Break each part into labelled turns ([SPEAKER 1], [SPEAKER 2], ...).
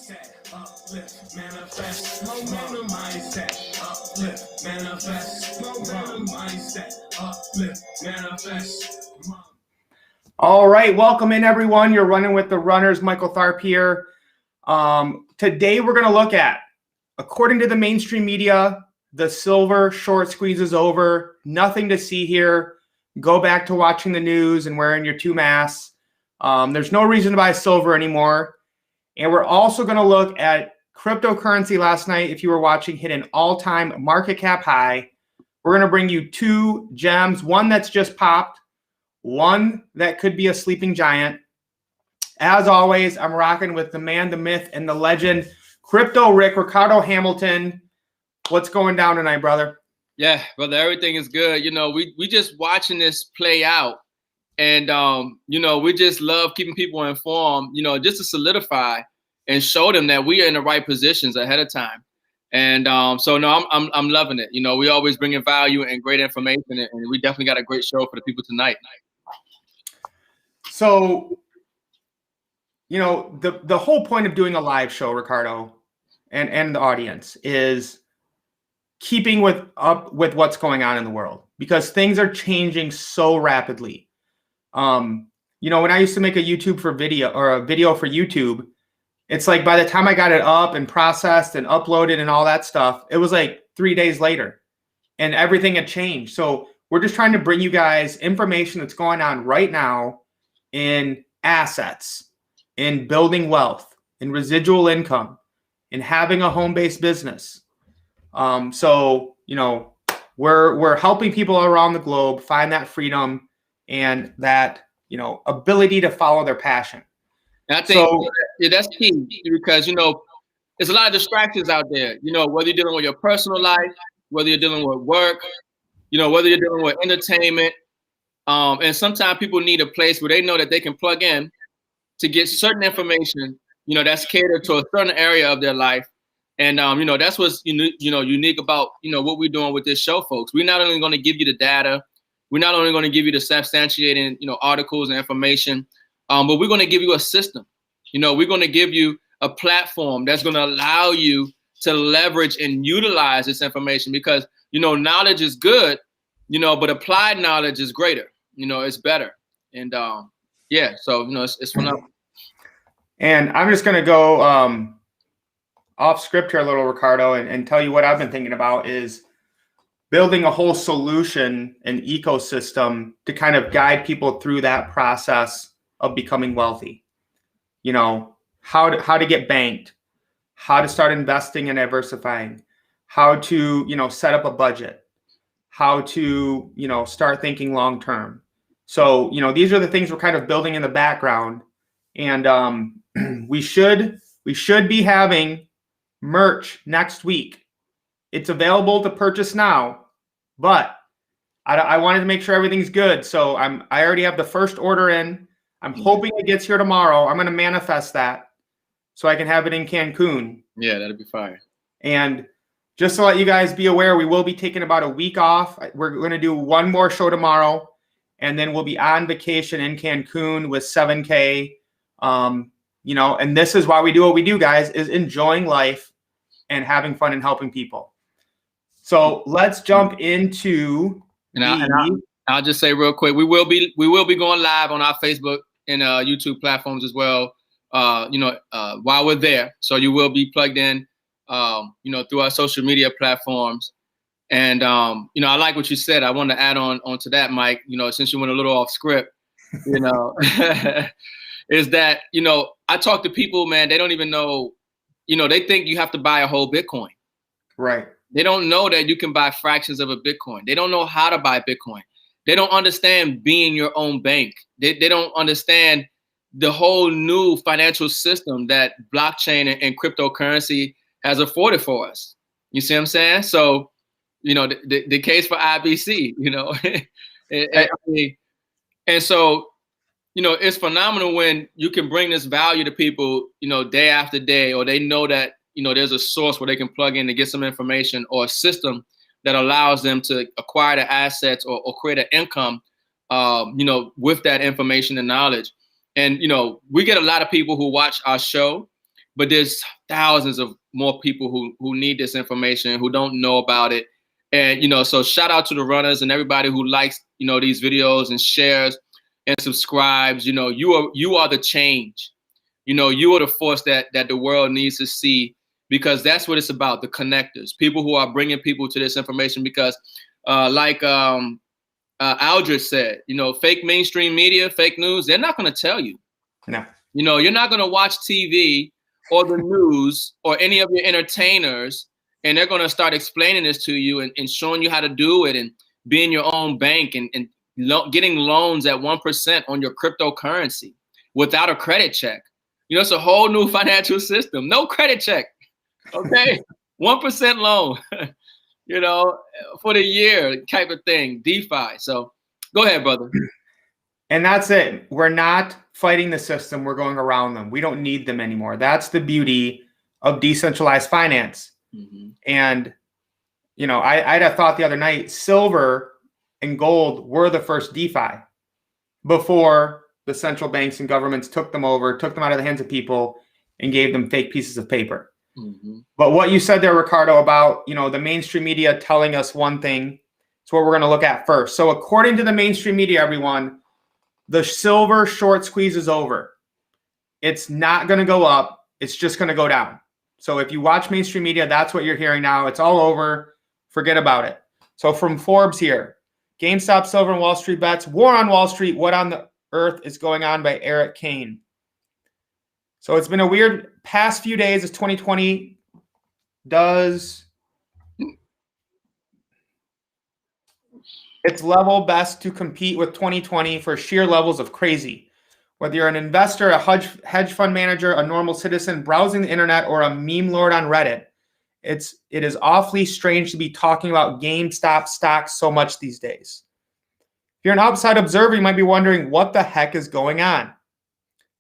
[SPEAKER 1] mindset, uplift, manifest, momentum mindset, uplift, manifest, momentum mindset, uplift, manifest. All right, welcome in everyone. You're running with the runners. Michael Tharp here. Today we're going to look at, according to the mainstream media, the silver short squeeze is over. Nothing to see here. Go back to watching the news and wearing your two masks. There's no reason to buy silver anymore. And we're also going to look at cryptocurrency last night. If you were watching, hit an all-time market cap high. We're going to bring you two gems, one that's just popped, one that could be a sleeping giant. As always, I'm rocking with the man, the myth, and the legend, Crypto Rick, Ricardo Hamilton. What's going down tonight, brother?
[SPEAKER 2] Yeah, brother, everything is good. You know, we just watching this play out. And, you know, we just love keeping people informed, you know, just to solidify and show them that we are in the right positions ahead of time. And so, no, I'm loving it. You know, we always bring in value and great information, and we definitely got a great show for the people tonight.
[SPEAKER 1] So, you know, the whole point of doing a live show, Ricardo, and the audience is keeping up with what's going on in the world, because things are changing so rapidly. You know, when I used to make a video for YouTube, it's like by the time I got it up and processed and uploaded and all that stuff, it was like 3 days later and everything had changed. So we're just trying to bring you guys information that's going on right now in assets, in building wealth, in residual income, in having a home-based business. So, you know, we're helping people around the globe find that freedom and that, you know, ability to follow their passion.
[SPEAKER 2] And I think that's key, because, you know, there's a lot of distractions out there, you know, whether you're dealing with your personal life, whether you're dealing with work, you know, whether you're dealing with entertainment. And sometimes people need a place where they know that they can plug in to get certain information, you know, that's catered to a certain area of their life. And, you know, that's what's, unique about, you know, what we're doing with this show, folks. We're not only going to give you the data, we're not only going to give you the substantiating, you know, articles and information, but we're going to give you a system. You know, we're going to give you a platform that's going to allow you to leverage and utilize this information, because, you know, knowledge is good, you know, but applied knowledge is greater. You know, it's better. And yeah, so, you know, it's phenomenal.
[SPEAKER 1] And I'm just going to go off script here a little, Ricardo, and tell you what I've been thinking about is building a whole solution and ecosystem to kind of guide people through that process of becoming wealthy. You know, how to get banked, how to start investing and diversifying, how to, you know, set up a budget, how to, you know, start thinking long term. So, you know, these are the things we're kind of building in the background. And we should be having merch next week. It's available to purchase now, but I wanted to make sure everything's good. So I already have the first order in. I'm hoping it gets here tomorrow. I'm going to manifest that so I can have it in Cancun.
[SPEAKER 2] Yeah, that'd be fire.
[SPEAKER 1] And just to let you guys be aware, we will be taking about a week off. We're going to do one more show tomorrow, and then we'll be on vacation in Cancun with 7K. You know, and this is why we do what we do, guys, is enjoying life and having fun and helping people. So let's jump into.
[SPEAKER 2] I'll just say real quick, we will be going live on our Facebook and YouTube platforms as well. While we're there, so you will be plugged in, you know, through our social media platforms. And you know, I like what you said. I want to add on to that, Mike. You know, since you went a little off script, you know, is that, you know, I talk to people, man. They don't even know. You know, they think you have to buy a whole Bitcoin.
[SPEAKER 1] Right.
[SPEAKER 2] They don't know that you can buy fractions of a Bitcoin. They don't know how to buy Bitcoin. They don't understand being your own bank. They don't understand the whole new financial system that blockchain and cryptocurrency has afforded for us. You see what I'm saying? So, you know, the case for IBC, you know, and so, you know, it's phenomenal when you can bring this value to people, you know, day after day, or they know that, you know, there's a source where they can plug in to get some information, or a system that allows them to acquire the assets or create an income, you know, with that information and knowledge. And, you know, we get a lot of people who watch our show, but there's thousands of more people who need this information, who don't know about it. And, so shout out to the runners and everybody who likes, these videos and shares and subscribes. You are the change. You are the force that the world needs to see, because that's what it's about. The connectors, people who are bringing people to this information, because like Aldrich said, fake mainstream media, fake news, they're not going to tell you.
[SPEAKER 1] No.
[SPEAKER 2] You're not going to watch TV or the news or any of your entertainers, and they're going to start explaining this to you and showing you how to do it and being your own bank and getting loans at 1% on your cryptocurrency without a credit check. It's a whole new financial system. No credit check. Okay. 1% loan, for the year type of thing, DeFi. So go ahead, brother.
[SPEAKER 1] And that's it. We're not fighting the system. We're going around them. We don't need them anymore. That's the beauty of decentralized finance. Mm-hmm. And, I'd have thought the other night, silver and gold were the first DeFi before the central banks and governments took them over, took them out of the hands of people and gave them fake pieces of paper. Mm-hmm. But what you said there, Ricardo, about, the mainstream media telling us one thing, is what we're going to look at first. So according to the mainstream media, everyone, the silver short squeeze is over. It's not going to go up. It's just going to go down. So if you watch mainstream media, that's what you're hearing now. It's all over. Forget about it. So from Forbes here, GameStop, Silver, and Wall Street Bets, War on Wall Street, What on the Earth is Going On by Eric Kane. So it's been a weird past few days as 2020 does its level best to compete with 2020 for sheer levels of crazy. Whether you're an investor, a hedge fund manager, a normal citizen browsing the internet, or a meme lord on Reddit, it is awfully strange to be talking about GameStop stocks so much these days. If you're an outside observer, you might be wondering what the heck is going on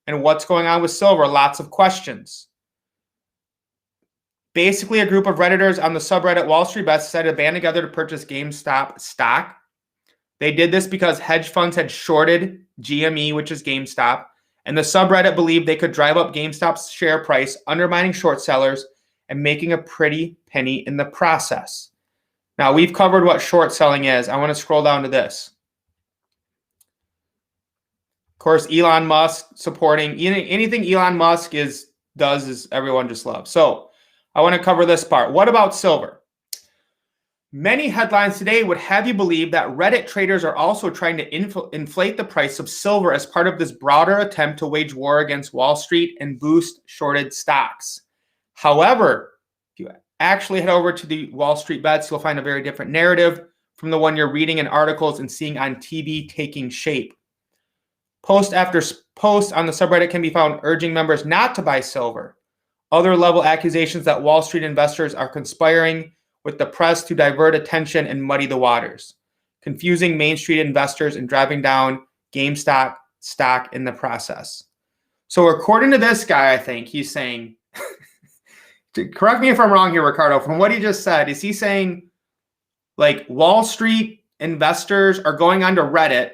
[SPEAKER 1] and what's going on with silver. Lots of questions. Basically, a group of Redditors on the subreddit Wall Street Bets decided to band together to purchase GameStop stock. They did this because hedge funds had shorted GME, which is GameStop, and the subreddit believed they could drive up GameStop's share price, undermining short sellers and making a pretty penny in the process. Now, we've covered what short selling is. I want to scroll down to this. Of course, Elon Musk supporting anything Elon Musk does is everyone just loves. So I want to cover this part. What about silver? Many headlines today would have you believe that Reddit traders are also trying to inflate the price of silver as part of this broader attempt to wage war against Wall Street and boost shorted stocks. However, if you actually head over to the Wall Street Bets, you'll find a very different narrative from the one you're reading in articles and seeing on TV taking shape. Post after post on the subreddit can be found urging members not to buy silver. Other level accusations that Wall Street investors are conspiring with the press to divert attention and muddy the waters, confusing Main Street investors and driving down GameStop stock in the process. So according to this guy, I think he's saying, correct me if I'm wrong here, Ricardo, from what he just said, is he saying like Wall Street investors are going onto Reddit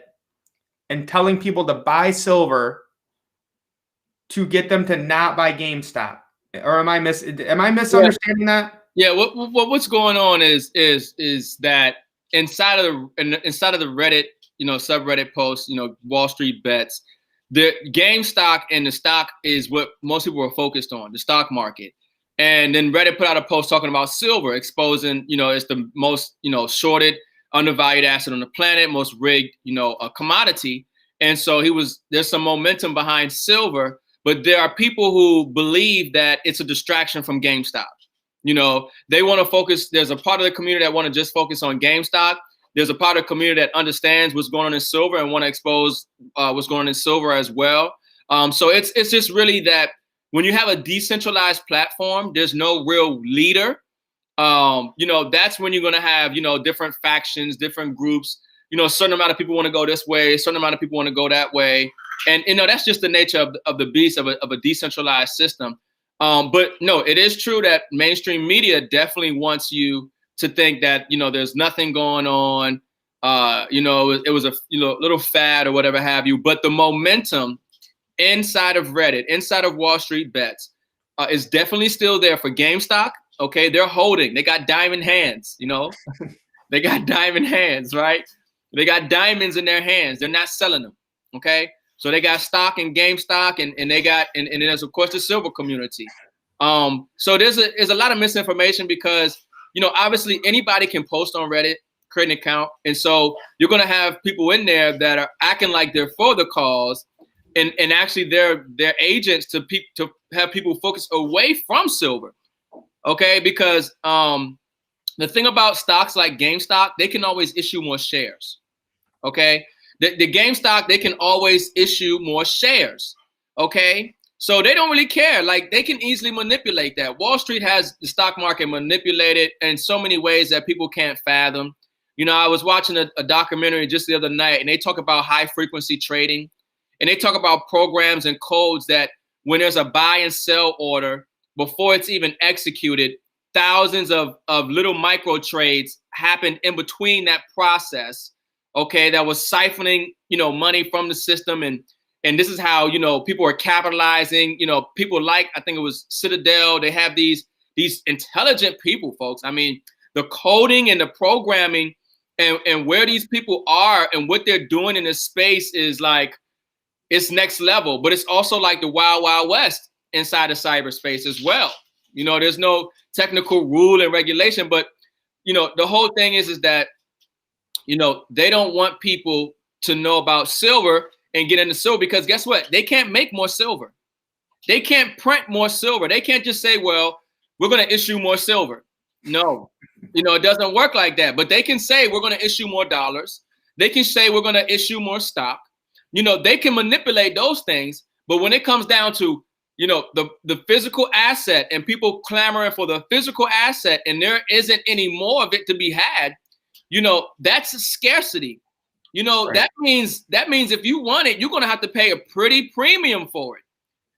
[SPEAKER 1] and telling people to buy silver to get them to not buy GameStop? Or am I misunderstanding that?
[SPEAKER 2] Yeah, what's going on is that inside of the Reddit, subreddit posts, Wall Street Bets, the GameStop and the stock is what most people are focused on, the stock market. And then Reddit put out a post talking about silver, exposing, it's the most, shorted, undervalued asset on the planet, most rigged, a commodity. And so there's some momentum behind silver, but there are people who believe that it's a distraction from GameStop. They want to focus. There's a part of the community that want to just focus on GameStop. There's a part of the community that understands what's going on in silver and want to expose what's going on in silver as well. So it's just really that when you have a decentralized platform, there's no real leader. That's when you're going to have, different factions, different groups. A certain amount of people want to go this way, a certain amount of people want to go that way. And, that's just the nature of the beast of a decentralized system. But no, it is true that mainstream media definitely wants you to think that, there's nothing going on. It was a little fad or whatever have you. But the momentum inside of Reddit, inside of Wall Street Bets, is definitely still there for GameStop. Okay, they're holding. They got diamond hands. They got diamond hands, right? They got diamonds in their hands. They're not selling them. Okay, so they got stock in GameStop, and they got and there's of course the silver community. So there's a lot of misinformation because obviously anybody can post on Reddit, create an account, and so you're gonna have people in there that are acting like they're for the cause, and actually they're agents to have people focus away from silver. Okay, because the thing about stocks like GameStop, they can always issue more shares. Okay, the GameStop, they can always issue more shares. Okay, so they don't really care. Like, they can easily manipulate that. Wall Street has the stock market manipulated in so many ways that people can't fathom. I was watching a documentary just the other night, and they talk about high frequency trading, and they talk about programs and codes that when there's a buy and sell order, before it's even executed, thousands of little micro trades happened in between that process. Okay, that was siphoning, money from the system, and this is how people are capitalizing. People like, I think it was Citadel. They have these intelligent people, folks. I mean, the coding and the programming, and where these people are and what they're doing in this space is like, it's next level. But it's also like the wild, wild west inside of cyberspace as well. There's no technical rule and regulation, but the whole thing is that they don't want people to know about silver and get into silver, because guess what? They can't make more silver. They can't print more silver. They can't just say, well, we're going to issue more silver. No, it doesn't work like that. But they can say we're going to issue more dollars. They can say we're going to issue more stock. They can manipulate those things. But when it comes down to the physical asset and people clamoring for the physical asset, and there isn't any more of it to be had, that's a scarcity. Right. That means if you want it, you're going to have to pay a pretty premium for it.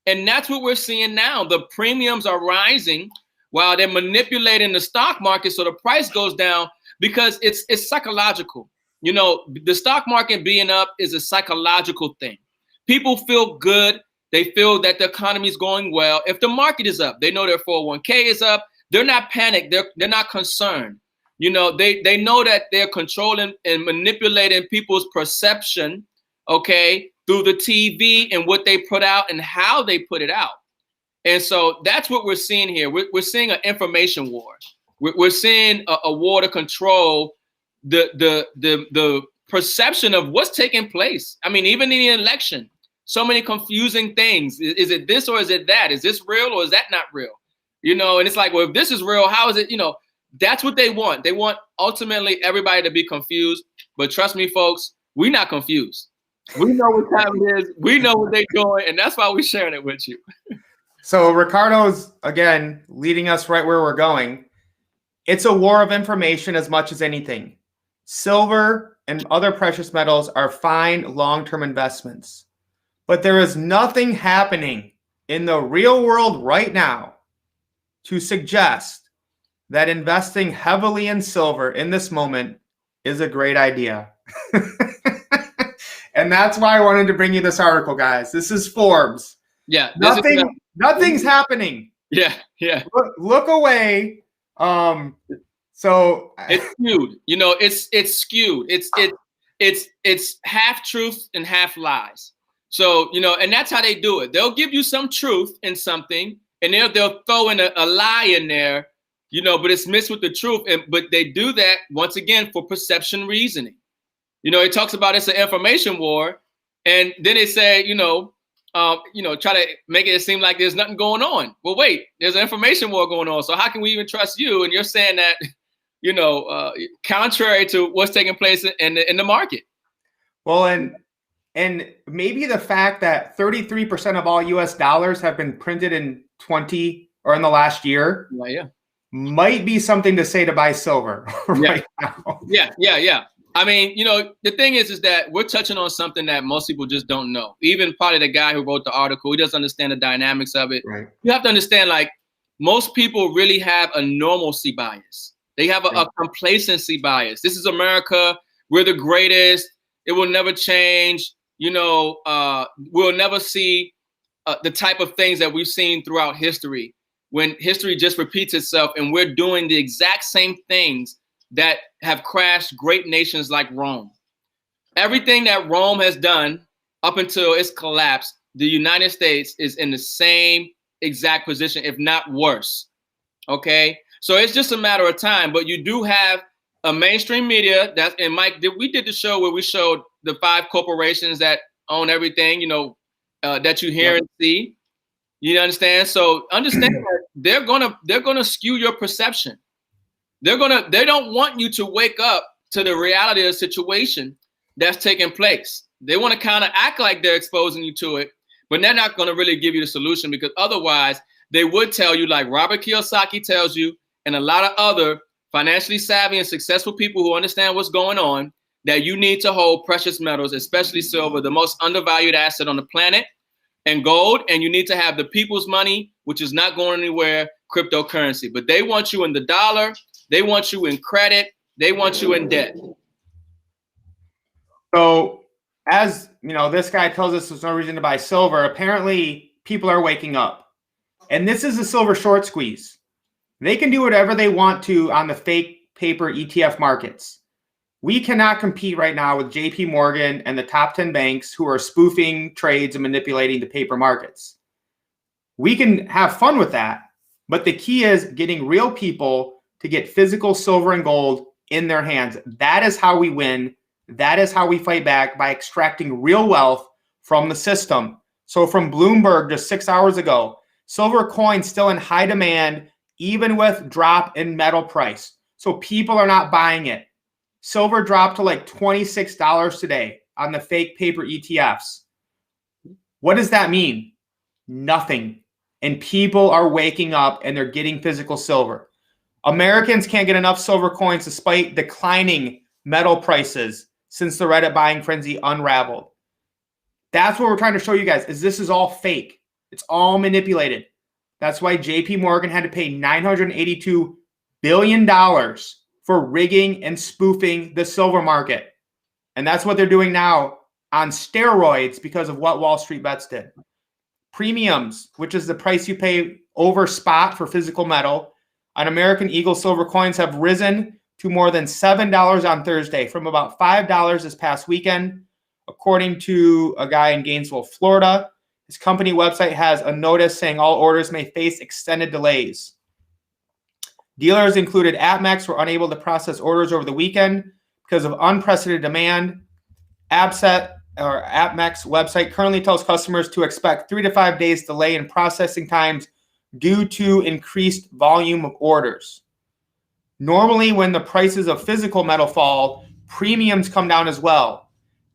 [SPEAKER 2] And that's what we're seeing now. The premiums are rising while they're manipulating the stock market so the price goes down, because it's psychological. The stock market being up is a psychological thing. People feel good. They feel that the economy is going well. If the market is up, they know their 401k is up. They're not panicked. They're not concerned. They know that they're controlling and manipulating people's perception, okay, through the TV and what they put out and how they put it out. And so that's what we're seeing here. We're seeing an information war. We're seeing a war to control the perception of what's taking place. I mean, even in the election, so many confusing things. Is it this or is it that? Is this real or is that not real? And it's like, well, if this is real, how is it? That's what they want. They want ultimately everybody to be confused. But trust me, folks, we're not confused. We know what time it is. We know what they're doing. And that's why we're sharing it with you.
[SPEAKER 1] So Ricardo's, again, leading us right where we're going. It's a war of information as much as anything. Silver and other precious metals are fine long-term investments. But there is nothing happening in the real world right now to suggest that investing heavily in silver in this moment is a great idea. And that's why I wanted to bring you this article, guys. This is Forbes.
[SPEAKER 2] Yeah.
[SPEAKER 1] Nothing's happening.
[SPEAKER 2] Yeah.
[SPEAKER 1] Look away. So
[SPEAKER 2] it's skewed. It's skewed. It's half truth and half lies. So, and that's how they do it. They'll give you some truth in something, and they'll throw in a lie in there, but it's mixed with the truth. But they do that once again for perception reasoning. It talks about it's an information war, and then they say, try to make it seem like there's nothing going on. Well, wait, there's an information war going on. So how can we even trust you? And you're saying that, contrary to what's taking place in the market.
[SPEAKER 1] Well, and maybe the fact that 33% of all U.S. dollars have been printed in the last year.
[SPEAKER 2] Yeah.
[SPEAKER 1] Might be something to say to buy silver right now.
[SPEAKER 2] Yeah. I mean, the thing is that we're touching on something that most people just don't know. Even probably the guy who wrote the article, he doesn't understand the dynamics of it. Right. You have to understand, like, most people really have a normalcy bias. They have a complacency bias. This is America. We're the greatest. It will never change. We'll never see the type of things that we've seen throughout history, when history just repeats itself and we're doing the exact same things that have crashed great nations like Rome. Everything that Rome has done up until its collapse, the United States is in the same exact position, if not worse. Okay, so it's just a matter of time. But you do have a mainstream media and Mike, we did the show where we showed the 5 corporations that own everything, that you hear and see. You understand? So understand that they're gonna skew your perception. They don't want you to wake up to the reality of the situation that's taking place. They want to kind of act like they're exposing you to it, but they're not going to really give you the solution, because otherwise they would tell you, like Robert Kiyosaki tells you, and a lot of other financially savvy and successful people who understand what's going on, that you need to hold precious metals, especially silver, the most undervalued asset on the planet, and gold, and you need to have the people's money, which is not going anywhere, cryptocurrency. But they want you in the dollar, they want you in credit, they want you in debt.
[SPEAKER 1] So, as you know, this guy tells us there's no reason to buy silver. Apparently, people are waking up. And this is a silver short squeeze. They can do whatever they want to on the fake paper ETF markets. We cannot compete right now with JP Morgan and the top 10 banks who are spoofing trades and manipulating the paper markets. We can have fun with that, but the key is getting real people to get physical silver and gold in their hands. That is how we win. That is how we fight back, by extracting real wealth from the system. So from Bloomberg just 6 hours ago, silver coin still in high demand, even with drop in metal price. So people are not buying it. Silver dropped to like $26 today on the fake paper ETFs. What does that mean? Nothing. And people are waking up and they're getting physical silver. Americans can't get enough silver coins despite declining metal prices since the Reddit buying frenzy unraveled. That's what we're trying to show you guys, is this is all fake. It's all manipulated. That's why JP Morgan had to pay $982 billion for rigging and spoofing the silver market. And that's what they're doing now on steroids because of what Wall Street Bets did. Premiums, which is the price you pay over spot for physical metal, on American Eagle silver coins have risen to more than $7 on Thursday, from about $5 this past weekend, according to a guy in Gainesville, Florida. His company website has a notice saying all orders may face extended delays. Dealers included APMEX were unable to process orders over the weekend because of unprecedented demand. AppMex website currently tells customers to expect 3 to 5 days delay in processing times due to increased volume of orders. Normally, when the prices of physical metal fall, premiums come down as well.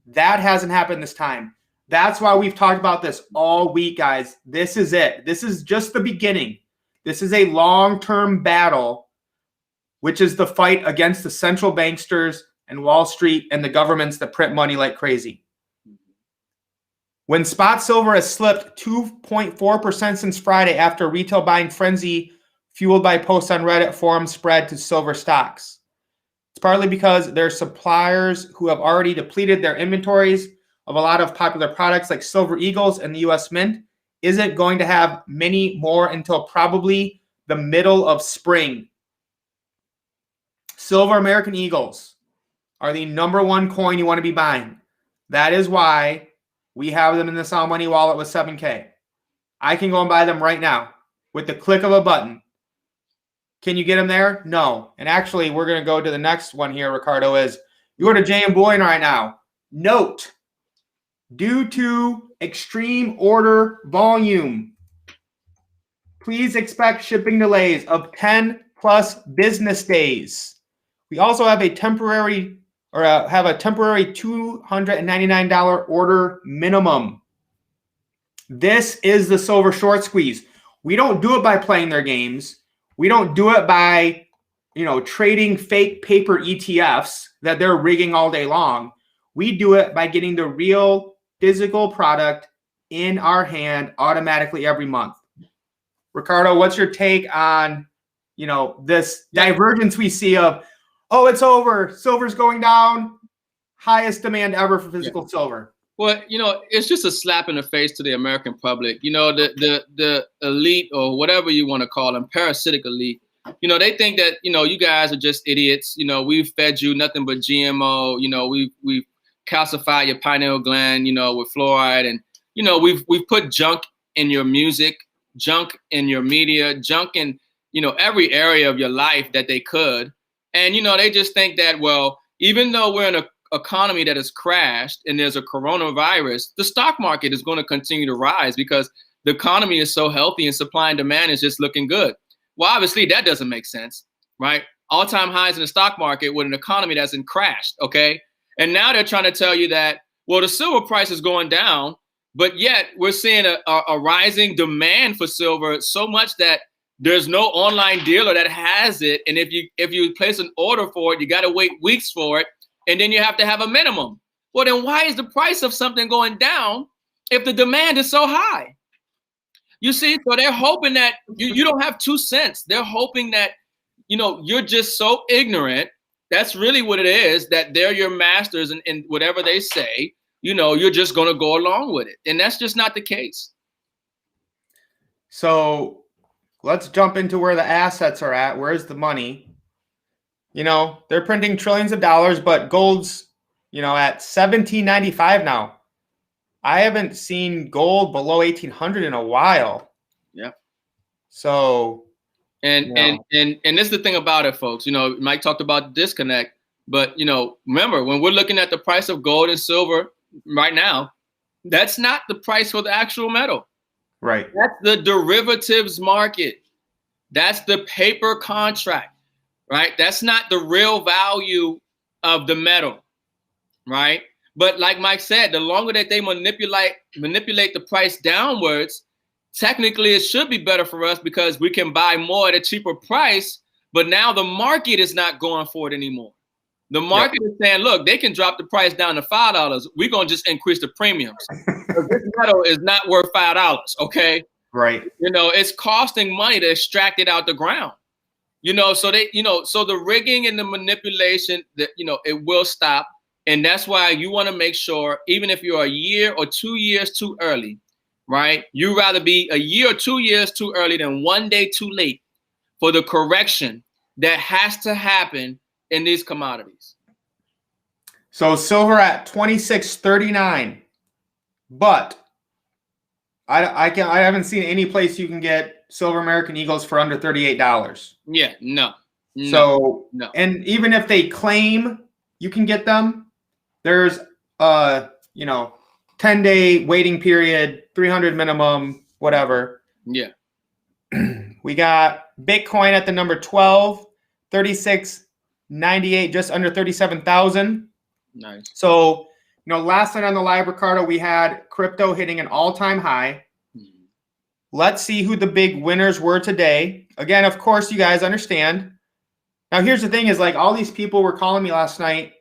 [SPEAKER 1] That hasn't happened this time. That's why we've talked about this all week, guys. This is it. This is just the beginning. This is a long-term battle, which is the fight against the central banksters and Wall Street and the governments that print money like crazy. When spot silver has slipped 2.4% since Friday after a retail buying frenzy fueled by posts on Reddit forums spread to silver stocks. It's partly because there are suppliers who have already depleted their inventories of a lot of popular products like Silver Eagles and the U.S. Mint isn't going to have many more until probably the middle of spring. Silver American Eagles are the number one coin you want to be buying. That is why we have them in the Sound Money wallet with 7K. I can go and buy them right now with the click of a button. Can you get them there? No. And actually, we're going to go to the next one here, Ricardo, is you go to J.M. Bullion right now. Note, due to extreme order volume, please expect shipping delays of 10 plus business days. We also have a temporary $299 order minimum. This is the silver short squeeze. We don't do it by playing their games. We don't do it by, trading fake paper ETFs that they're rigging all day long. We do it by getting the real physical product in our hand automatically every month. Ricardo, what's your take on, this divergence we see of, oh, it's over, silver's going down, highest demand ever for physical silver?
[SPEAKER 2] Well, it's just a slap in the face to the American public. The elite, or whatever you want to call them, parasitic elite. They think that you guys are just idiots. We've fed you nothing but GMO. We've calcified your pineal gland. With fluoride, and we've put junk in your music, junk in your media, junk in every area of your life that they could. And they just think that, well, even though we're in a economy that has crashed and there's a coronavirus, the stock market is going to continue to rise because the economy is so healthy and supply and demand is just looking good. Well, obviously that doesn't make sense, right? All-time highs in the stock market with an economy that's crashed, okay? And now they're trying to tell you that, well, the silver price is going down, but yet we're seeing a rising demand for silver so much that there's no online dealer that has it. And if you place an order for it, you got to wait weeks for it. And then you have to have a minimum. Well, then why is the price of something going down if the demand is so high? You see, so they're hoping that you don't have 2 cents. They're hoping that, you're just so ignorant. That's really what it is, that they're your masters and whatever they say, you're just going to go along with it. And that's just not the case.
[SPEAKER 1] So let's jump into where the assets are at. Where's the money? They're printing trillions of dollars, but gold's, at $17.95 now. I haven't seen gold below 1,800 in a while.
[SPEAKER 2] Yeah.
[SPEAKER 1] So,
[SPEAKER 2] and this is the thing about it, folks. Mike talked about disconnect, but remember, when we're looking at the price of gold and silver right now, that's not the price for the actual metal.
[SPEAKER 1] Right.
[SPEAKER 2] That's the derivatives market. That's the paper contract. Right? That's not the real value of the metal, right? But like Mike said, the longer that they manipulate the price downwards, technically it should be better for us because we can buy more at a cheaper price, but now the market is not going for it anymore. The market is saying, look, they can drop the price down to $5. We're going to just increase the premiums. This metal is not worth $5, okay?
[SPEAKER 1] Right.
[SPEAKER 2] It's costing money to extract it out the ground. So the rigging and the manipulation that, it will stop. And that's why you want to make sure, even if you're a year or 2 years too early, right? You'd rather be a year or 2 years too early than one day too late for the correction that has to happen in these commodities.
[SPEAKER 1] So silver at 26.39, but I haven't seen any place you can get silver American Eagles for under $38.
[SPEAKER 2] Yeah, no.
[SPEAKER 1] And even if they claim you can get them, there's 10-day waiting period, 300 minimum, whatever.
[SPEAKER 2] Yeah.
[SPEAKER 1] We got Bitcoin at the number 12, 36.98, just under 37,000.
[SPEAKER 2] Nice.
[SPEAKER 1] So, last night on the live, Ricardo, we had crypto hitting an all-time high. Let's see who the big winners were today. Again, of course, you guys understand. Now, here's the thing is, like, all these people were calling me last night,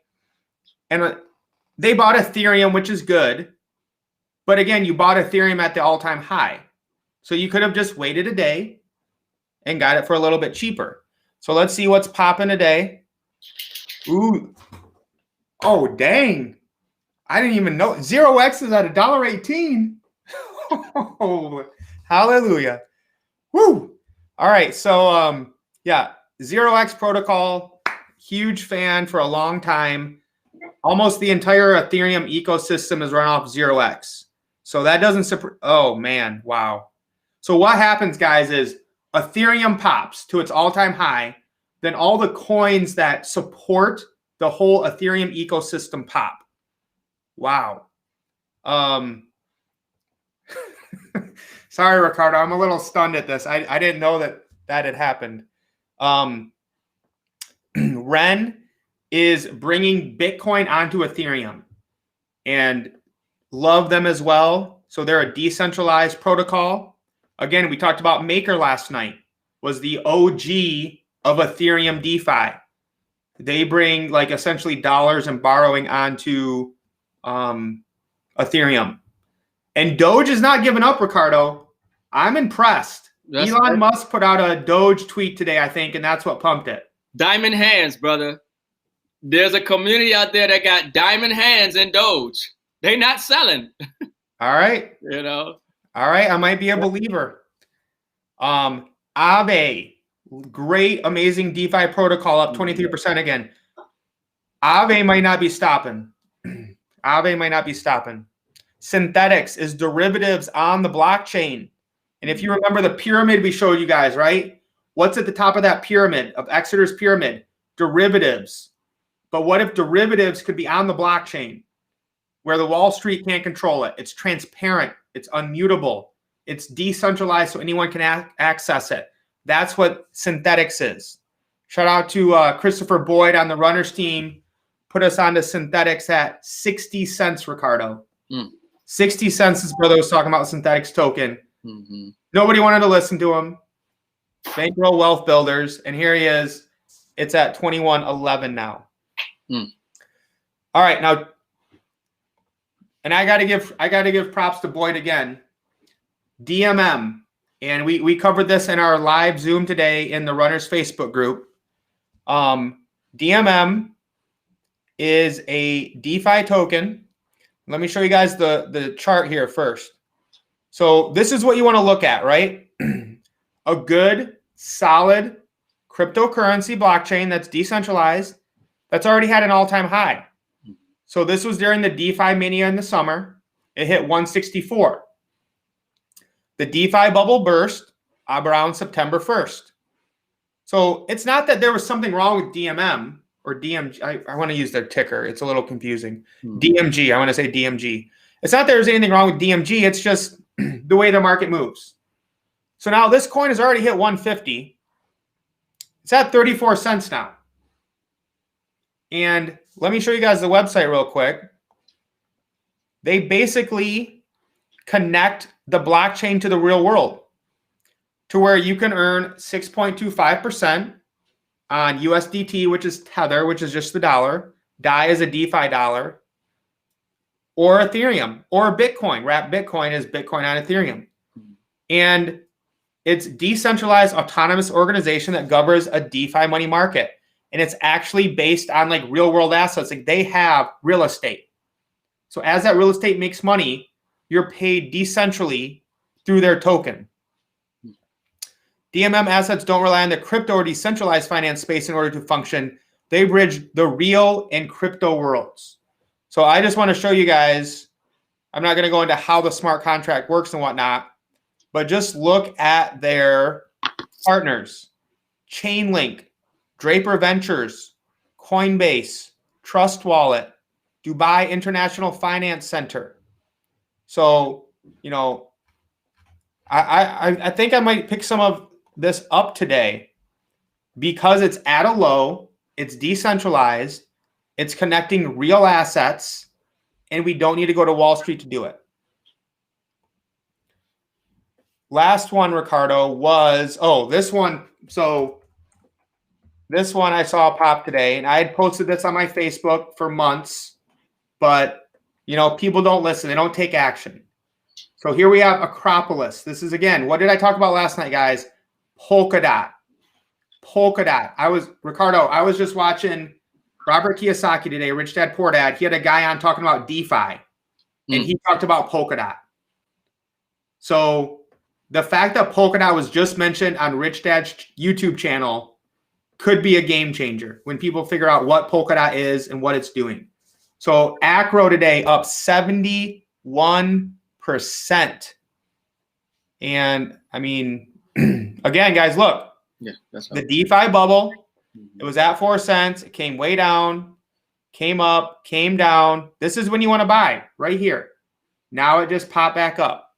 [SPEAKER 1] and they bought Ethereum, which is good. But again, you bought Ethereum at the all-time high. So you could have just waited a day and got it for a little bit cheaper. So let's see what's popping today. Ooh. Oh, dang. I didn't even know. 0x is at $1.18. Oh, hallelujah. Woo. All right. So, 0x protocol, huge fan for a long time. Almost the entire Ethereum ecosystem is run off 0x. So that doesn't, oh man, wow. So what happens, guys, is Ethereum pops to its all-time high. Then all the coins that support the whole Ethereum ecosystem pop. Wow. Sorry, Ricardo. I'm a little stunned at this. I didn't know that had happened. Ren is bringing Bitcoin onto Ethereum and love them as well. So they're a decentralized protocol. Again, we talked about Maker last night, was the OG of Ethereum DeFi. They bring like essentially dollars and borrowing onto Ethereum. And Doge is not giving up, Ricardo. I'm impressed. Elon Musk put out a Doge tweet today, I think, and that's what pumped it.
[SPEAKER 2] Diamond hands, brother. There's a community out there that got diamond hands in Doge. They not selling.
[SPEAKER 1] All right.
[SPEAKER 2] You know.
[SPEAKER 1] All right. I might be a believer. Aave, great, amazing DeFi protocol, up 23% again. Aave might not be stopping. Aave might not be stopping. Synthetics is derivatives on the blockchain. And if you remember the pyramid we showed you guys, right? What's at the top of that pyramid, of Exeter's pyramid? Derivatives. But what if derivatives could be on the blockchain where the Wall Street can't control it? It's transparent. It's unmutable. It's decentralized so anyone can access it. That's what synthetics is. Shout out to Christopher Boyd on the runners team. Put us onto synthetics at 60 cents, Ricardo. 60 cents, his brother was talking about synthetics token. Nobody wanted to listen to him. Bankroll Wealth Builders. And here he is. It's at 21.11 now. All right, now, and I gotta give props to Boyd again. DMM, and we covered this in our live Zoom today in the Runners Facebook group. DMM is a DeFi token. Let me show you guys the chart here first. So this is what you want to look at, right? A good, solid cryptocurrency blockchain that's decentralized, that's already had an all-time high. So this was during the DeFi mania in the summer. It hit 164. The DeFi bubble burst around September 1st. So it's not that there was something wrong with DMM or DMG. I want to use their ticker. It's a little confusing. DMG. I want to say DMG. It's not that there's anything wrong with DMG. It's just the way the market moves. So now this coin has already hit 150. It's at 34 cents now. And let me show you guys the website real quick. They basically connect the blockchain to the real world to where you can earn 6.25% on USDT, which is Tether, which is just the dollar. DAI is a DeFi dollar. Or Ethereum or Bitcoin. Wrap Bitcoin is Bitcoin on Ethereum. And it's decentralized autonomous organization that governs a DeFi money market. And it's actually based on like real world assets. Like they have real estate. So as that real estate makes money, you're paid decentrally through their token. DMM assets don't rely on the crypto or decentralized finance space in order to function. They bridge the real and crypto worlds. So I just want to show you guys, I'm not going to go into how the smart contract works and whatnot, but just look at their partners. Chainlink, Draper Ventures, Coinbase, Trust Wallet, Dubai International Finance Center. So, you know, I think I might pick some of this up today because it's at a low, it's decentralized, it's connecting real assets, and we don't need to go to Wall Street to do it. Last one, Ricardo, was, this one. So this one I saw pop today, and I had posted this on my Facebook for months, but, you know, people don't listen. They don't take action. So here we have Acropolis. This is, again, what did I talk about last night, guys? Polkadot. Ricardo, I was just watching Robert Kiyosaki today, Rich Dad Poor Dad. He had a guy on talking about DeFi, and he talked about Polkadot. So the fact that Polkadot was just mentioned on Rich Dad's YouTube channel could be a game changer when people figure out what Polkadot is and what it's doing. So Acro today up 71%. And I mean, again, guys, look, the DeFi bubble, it was at 4 cents. It came way down, came up, came down. This is when you want to buy right here. Now it just popped back up.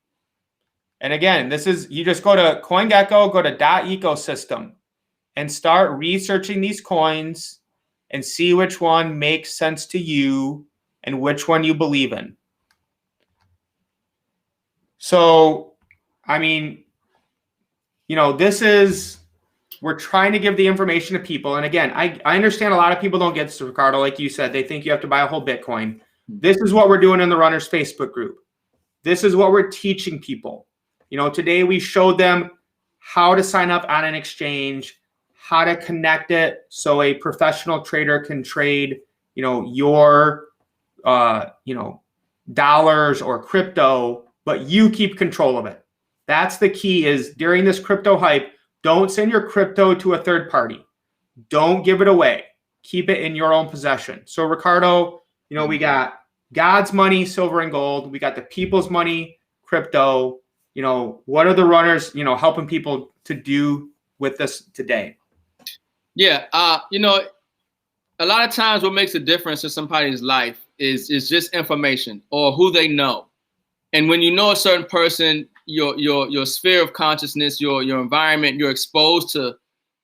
[SPEAKER 1] And again, this is, you just go to CoinGecko, go to .ecosystem and start researching these coins and see which one makes sense to you and which one you believe in. So, I mean, you know, we're trying to give the information to people. And again, I understand a lot of people don't get this, Ricardo. Like you said, they think you have to buy a whole Bitcoin. This is what we're doing in the Runners Facebook group. This is what we're teaching people. You know, today we showed them how to sign up on an exchange, how to connect it so a professional trader can trade, you know, your, dollars or crypto, but you keep control of it. That's the key, is during this crypto hype, don't send your crypto to a third party. Don't give it away. Keep it in your own possession. So Ricardo, we got God's money, silver and gold. We got the people's money, crypto. What are the runners, helping people to do with this today?
[SPEAKER 2] Yeah. A lot of times what makes a difference in somebody's life is just information or who they know. And when you know a certain person, your sphere of consciousness, your environment, you're exposed to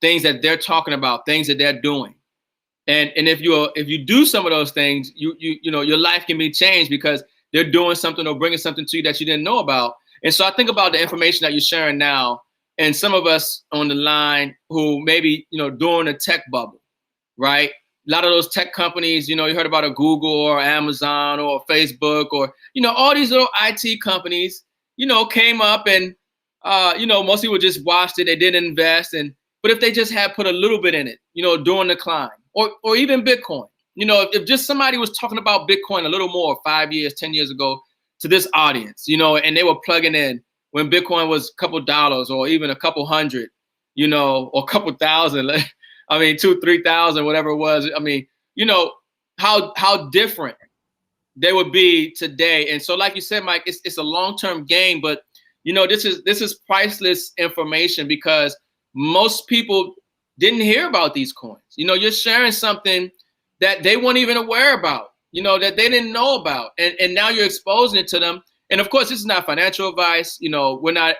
[SPEAKER 2] things that they're talking about, things that they're doing. And if you do some of those things, your life can be changed because they're doing something or bringing something to you that you didn't know about. And so I think about the information that you're sharing now, and some of us on the line who maybe, during a tech bubble, right? A lot of those tech companies, you heard about a Google or Amazon or Facebook or, all these little IT companies, came up and, most people just watched it. They didn't invest. But if they just had put a little bit in it, during the climb or even Bitcoin, if just somebody was talking about Bitcoin a little more 5 years, 10 years ago to this audience, and they were plugging in when Bitcoin was a couple dollars or even a couple hundred, or a couple thousand. I mean, 2,000, 3,000, whatever it was. I mean, how different they would be today. And so, like you said, Mike, it's a long-term game, but this is priceless information because most people didn't hear about these coins. You're sharing something that they weren't even aware about, that they didn't know about, and now you're exposing it to them. And of course, this is not financial advice. We're not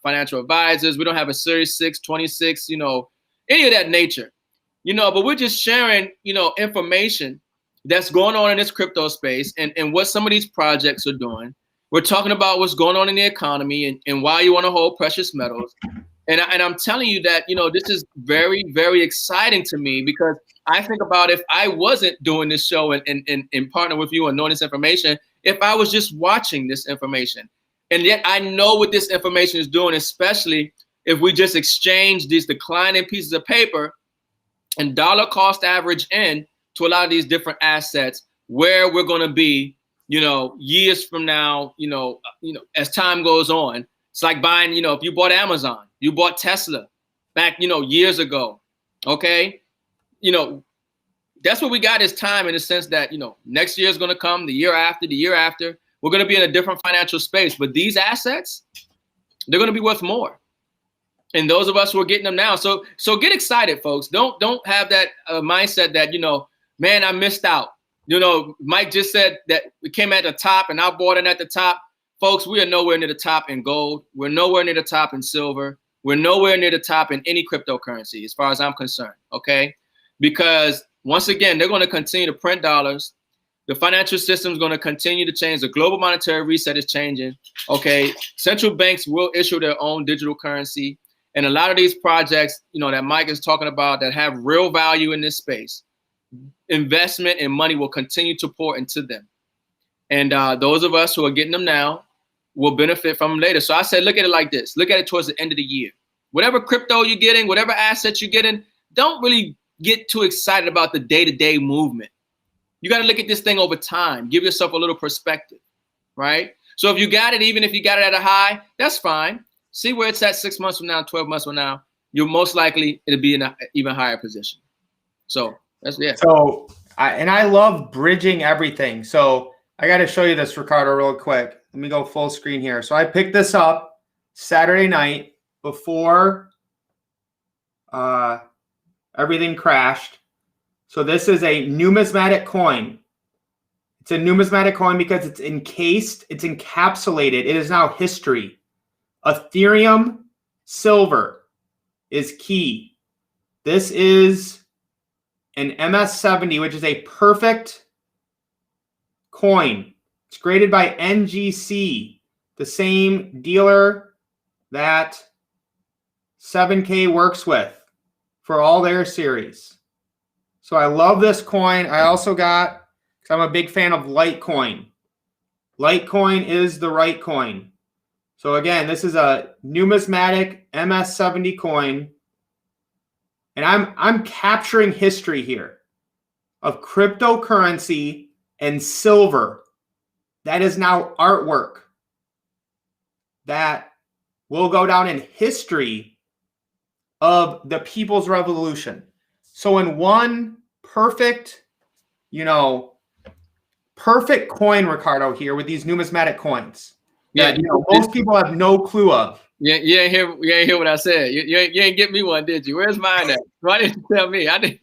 [SPEAKER 2] financial advisors. We don't have a Series 6, 26, any of that nature, but we're just sharing, information that's going on in this crypto space and what some of these projects are doing. We're talking about what's going on in the economy and why you want to hold precious metals. And I'm telling you that, this is very, very exciting to me because I think about if I wasn't doing this show and partner with you and knowing this information, if I was just watching this information. And yet I know what this information is doing, especially if we just exchange these declining pieces of paper and dollar cost average in to a lot of these different assets where we're going to be, years from now, as time goes on. It's like buying, if you bought Amazon, you bought Tesla back, years ago. Okay. That's what we got is time in the sense that, next year is going to come, the year after, we're going to be in a different financial space. But these assets, they're going to be worth more. And those of us who are getting them now. So get excited, folks. Don't have that mindset that, man, I missed out. Mike just said that we came at the top and I bought it at the top. Folks, we are nowhere near the top in gold. We're nowhere near the top in silver. We're nowhere near the top in any cryptocurrency, as far as I'm concerned, okay? Because once again, they're going to continue to print dollars. The financial system is going to continue to change. The global monetary reset is changing, okay? Central banks will issue their own digital currency. And a lot of these projects, that Mike is talking about that have real value in this space, investment and money will continue to pour into them. And those of us who are getting them now will benefit from them later. So I said, look at it like this. Look at it towards the end of the year. Whatever crypto you're getting, whatever assets you're getting, don't really get too excited about the day-to-day movement. You got to look at this thing over time. Give yourself a little perspective, right? So if you got it, even if you got it at a high, that's fine. See where it's at 6 months from now, 12 months from now. You're most likely it'll be in an even higher position. So that's yeah.
[SPEAKER 1] So I love bridging everything. So I got to show you this, Ricardo, real quick. Let me go full screen here. So I picked this up Saturday night before everything crashed. So this is a numismatic coin. It's a numismatic coin because it's encased, it's encapsulated. It is now history. Ethereum silver is key. This is an MS70, which is a perfect coin. It's graded by NGC, the same dealer that 7K works with for all their series. So I love this coin. I also got, because I'm a big fan of Litecoin. Litecoin is the right coin. So again, this is a numismatic MS70 coin. And I'm capturing history here of cryptocurrency and silver that is now artwork that will go down in history of the People's Revolution. So in one perfect, perfect coin, Ricardo, here with these numismatic coins that most people have no clue of.
[SPEAKER 2] Yeah, you ain't hear what I said. You ain't get me one, did you? Where's mine at? Why didn't you tell me? I didn't.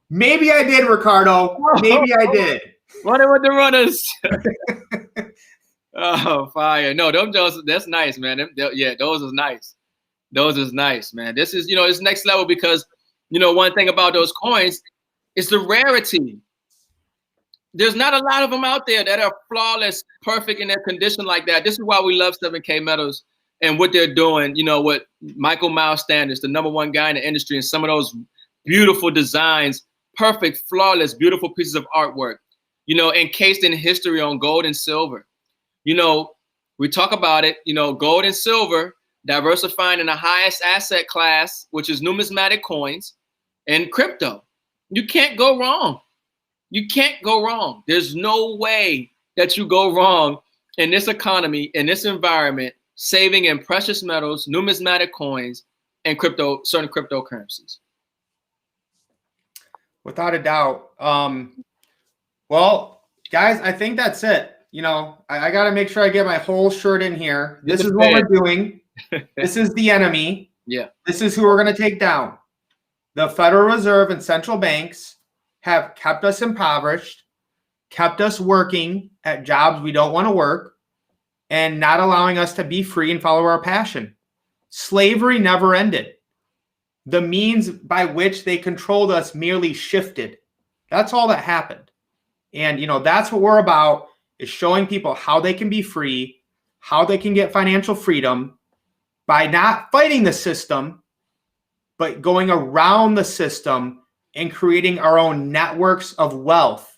[SPEAKER 1] Maybe I did, Ricardo. Maybe I did.
[SPEAKER 2] What with the runners? Oh, fire! No, that's nice, man. Those is nice. Those is nice, man. This is it's next level because one thing about those coins is the rarity. There's not a lot of them out there that are flawless, perfect in their condition like that. This is why we love 7K Metals and what they're doing. What Michael Miles Standards, the #1 guy in the industry, and some of those beautiful designs, perfect, flawless, beautiful pieces of artwork, encased in history on gold and silver. We talk about it, gold and silver, diversifying in the highest asset class, which is numismatic coins and crypto. You can't go wrong. You can't go wrong. There's no way that you go wrong in this economy, in this environment, saving in precious metals, numismatic coins, and certain cryptocurrencies.
[SPEAKER 1] Without a doubt. Well, guys, I think that's it. I got to make sure I get my whole shirt in here. This is what we're doing. This is the enemy.
[SPEAKER 2] Yeah.
[SPEAKER 1] This is who we're going to take down. The Federal Reserve and central banks have kept us impoverished, kept us working at jobs we don't want to work, and not allowing us to be free and follow our passion. Slavery never ended. The means by which they controlled us merely shifted. That's all that happened. And, that's what we're about, is showing people how they can be free, how they can get financial freedom by not fighting the system, but going around the system and creating our own networks of wealth.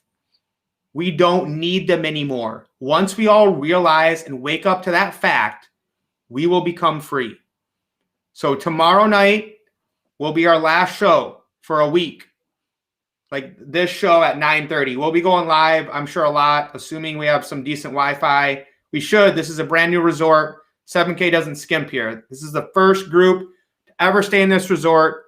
[SPEAKER 1] We don't need them anymore. Once we all realize and wake up to that fact, we will become free. So tomorrow night will be our last show for a week. Like this show at 9:30. We'll be going live, I'm sure, a lot, assuming we have some decent Wi-Fi. We should. This is a brand new resort. 7K doesn't skimp here. This is the first group to ever stay in this resort.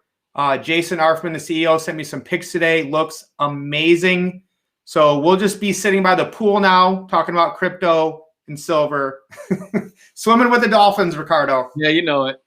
[SPEAKER 1] Jason Arfman, the CEO, sent me some pics today. Looks amazing. So we'll just be sitting by the pool now, talking about crypto and silver. Swimming with the dolphins, Ricardo.
[SPEAKER 2] Yeah, you know it.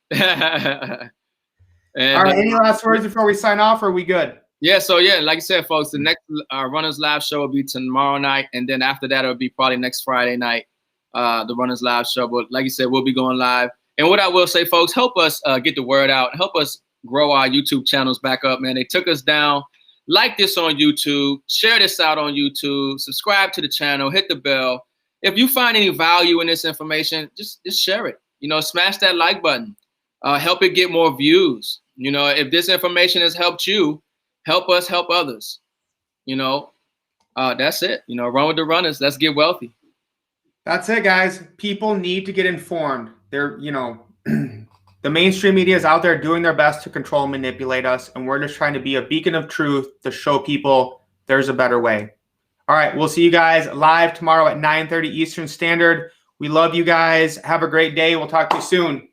[SPEAKER 1] All right, any last words before we sign off, or are we good?
[SPEAKER 2] Yeah, so like I said, folks, the next Runners Live show will be tomorrow night, and then after that, it'll be probably next Friday night, the Runners Live show. But like you said, we'll be going live. And what I will say, folks, help us get the word out. Help us grow our YouTube channels back up, man. They took us down. Like this on YouTube. Share this out on YouTube. Subscribe to the channel. Hit the bell. If you find any value in this information, just share it. Smash that like button. Help it get more views. If this information has helped you, help us help others. That's it. Run with the runners. Let's get wealthy.
[SPEAKER 1] That's it, guys. People need to get informed. They're, the mainstream media is out there doing their best to control and manipulate us, and we're just trying to be a beacon of truth to show people there's a better way. All right, we'll see you guys live tomorrow at 9:30 Eastern Standard. We love you guys. Have a great day. We'll talk to you soon.